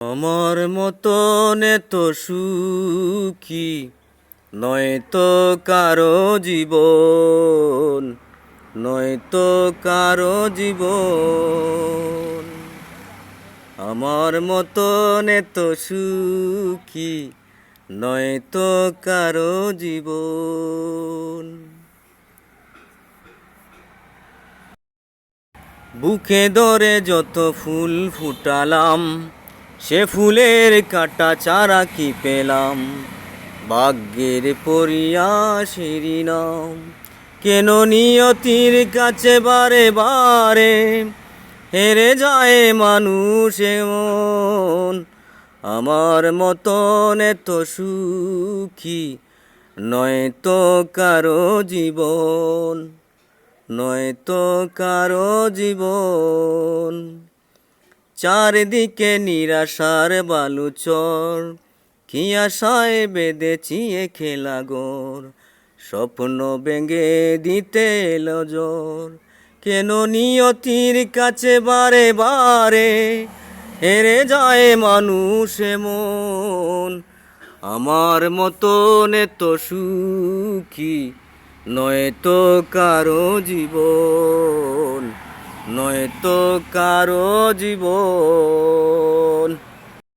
আমার মতন এত সুখী নয়তো কারো জীবন, নয়তো কারো জীবন। আমার মতন এত সুখী নয়তো কারো জীবন। বুকে ধরে যত ফুল ফুটালাম, সে ফুলের কাটা চারা কি পেলাম। ভাগ্যের পরিয়াসেরই নাম, কেন নিয়তির কাছে বারে বারে হেরে যায় মানুষ এমন। আমার মতন এত সুখী নয়তো কারো জীবন, নয়তো কারো জীবন। চারদিকে নিরাশার বালুচর, কি আশায় বেঁধেছি এ খেলাঘর। স্বপ্ন ভেঙে দিতে এলো জ্বর, কেন নিয়তির কাছে বারে বারে হেরে যায় মানুষ এমন। আমার মতন এত সুখী নয়তো কারো জীবন, নয়তো কারো জীবন।